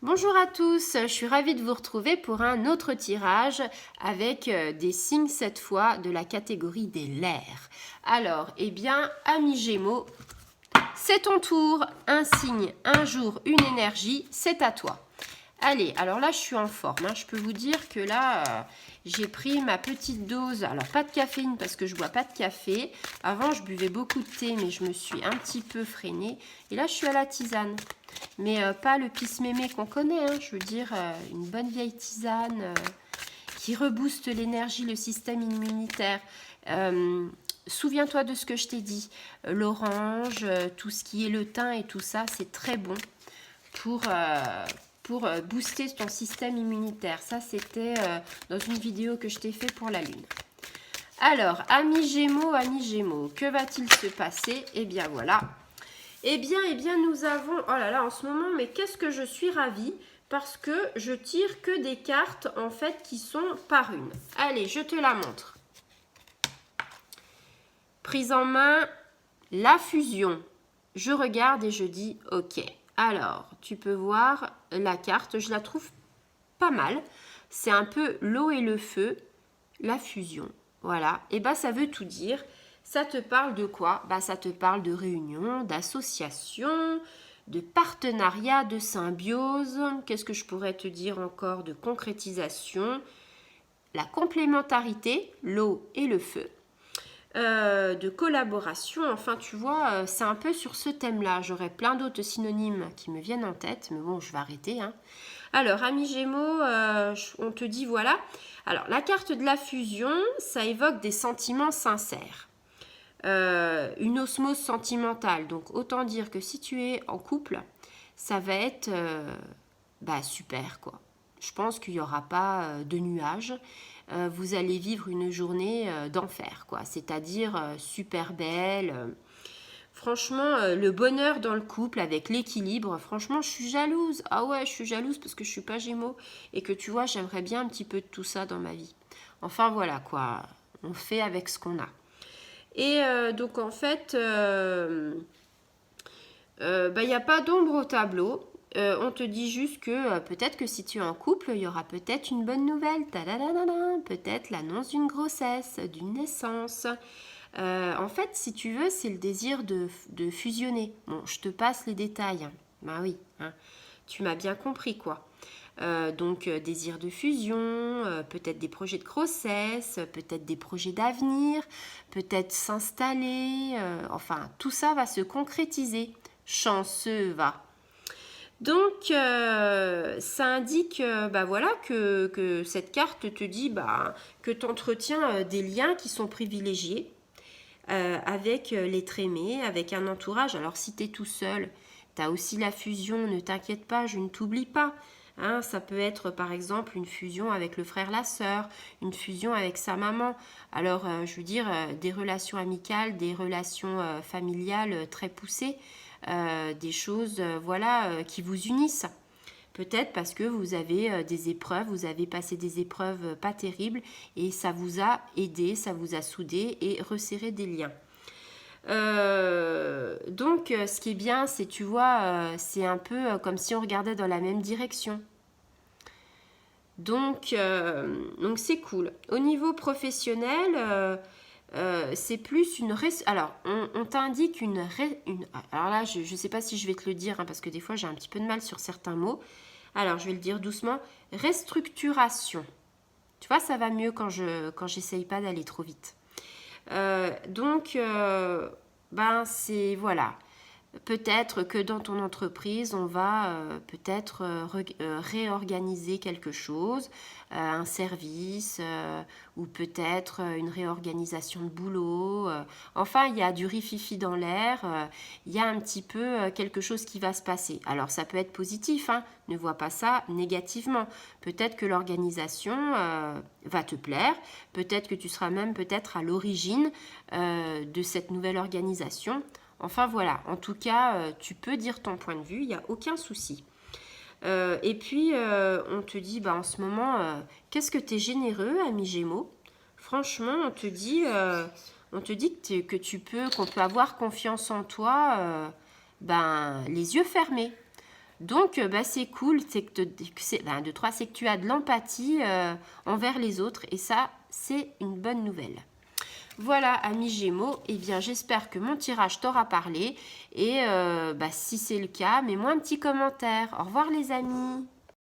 Bonjour à tous, je suis ravie de vous retrouver pour un autre tirage avec des signes cette fois de la catégorie des l'air. Alors, eh bien, amis Gémeaux, c'est ton tour, un signe, un jour, une énergie, c'est à toi. Allez, alors là, je suis en forme. Je peux vous dire que là, j'ai pris ma petite dose. Alors, pas de caféine parce que je bois pas de café. Avant, je buvais beaucoup de thé, mais je me suis un petit peu freinée. Et là, je suis à la tisane. Mais pas le pisse-mémé qu'on connaît. Je veux dire, une bonne vieille tisane qui rebooste l'énergie, le système immunitaire. Souviens-toi de ce que je t'ai dit. L'orange, tout ce qui est le thym et tout ça, c'est très bon pour booster ton système immunitaire. Ça, c'était dans une vidéo que je t'ai fait pour la Lune. Alors, amis Gémeaux, que va-t-il se passer? Eh bien, voilà. Eh bien, nous avons... Oh là là, en ce moment, mais qu'est-ce que je suis ravie parce que je tire que des cartes, en fait, qui sont par une. Allez, je te la montre. Prise en main, la fusion. Je regarde et je dis OK. Alors, tu peux voir la carte, je la trouve pas mal. C'est un peu l'eau et le feu, la fusion. Voilà, et bien ça veut tout dire. Ça te parle de quoi? Ça te parle de réunion, d'association, de partenariat, de symbiose. Qu'est-ce que je pourrais te dire encore? De concrétisation. La complémentarité, l'eau et le feu. De collaboration, enfin tu vois, c'est un peu sur ce thème-là. J'aurais plein d'autres synonymes qui me viennent en tête, mais bon, je vais arrêter. Alors, amis Gémeaux, on te dit voilà. Alors, la carte de la fusion, ça évoque des sentiments sincères. Une osmose sentimentale. Donc, autant dire que si tu es en couple, ça va être super, quoi. Je pense qu'il n'y aura pas de nuages. Vous allez vivre une journée d'enfer, quoi. C'est-à-dire super belle. Franchement, le bonheur dans le couple avec l'équilibre, franchement, je suis jalouse. Ah ouais, je suis jalouse parce que je suis pas Gémeaux et que tu vois, j'aimerais bien un petit peu de tout ça dans ma vie. Enfin voilà quoi, on fait avec ce qu'on a. Et donc en fait, il n'y a pas d'ombre au tableau. On te dit juste que peut-être que si tu es en couple, il y aura peut-être une bonne nouvelle. Peut-être l'annonce d'une grossesse, d'une naissance. En fait, si tu veux, c'est le désir de fusionner. Bon, je te passe les détails. Ben oui, tu m'as bien compris quoi. Donc, désir de fusion, peut-être des projets de grossesse, peut-être des projets d'avenir, peut-être s'installer. Enfin, tout ça va se concrétiser. Chanceux va. Donc, ça indique voilà, que cette carte te dit que tu entretiens des liens qui sont privilégiés avec l'être aimé, avec un entourage. Alors, si tu es tout seul, tu as aussi la fusion, ne t'inquiète pas, je ne t'oublie pas. Ça peut être par exemple une fusion avec le frère, la sœur, une fusion avec sa maman. Alors, je veux dire, des relations amicales, des relations familiales très poussées, des choses voilà, qui vous unissent. Peut-être parce que vous avez des épreuves, vous avez passé des épreuves pas terribles et ça vous a aidé, ça vous a soudé et resserré des liens. Donc, ce qui est bien, c'est, tu vois, c'est un peu comme si on regardait dans la même direction. Donc c'est cool. Au niveau professionnel, c'est plus une... Alors, on t'indique une... Alors là, je ne sais pas si je vais te le dire, parce que des fois, j'ai un petit peu de mal sur certains mots. Alors, je vais le dire doucement. Restructuration. Tu vois, ça va mieux quand j'essaye pas d'aller trop vite. Donc, c'est... Voilà. Peut-être que dans ton entreprise, on va peut-être réorganiser quelque chose, un service, ou peut-être une réorganisation de boulot. Enfin, il y a du rififi dans l'air, il y a un petit peu quelque chose qui va se passer. Alors, ça peut être positif, ne vois pas ça négativement. Peut-être que l'organisation va te plaire, peut-être que tu seras même peut-être à l'origine de cette nouvelle organisation. Enfin voilà, en tout cas, tu peux dire ton point de vue, il n'y a aucun souci. Et puis, on te dit, en ce moment, qu'est-ce que tu es généreux, ami Gémeaux? Franchement, on te dit qu'on peut avoir confiance en toi, les yeux fermés. Donc, c'est cool, c'est que, 2, 3, c'est que tu as de l'empathie envers les autres et ça, c'est une bonne nouvelle. Voilà, amis Gémeaux, eh bien j'espère que mon tirage t'aura parlé et si c'est le cas, mets-moi un petit commentaire. Au revoir les amis.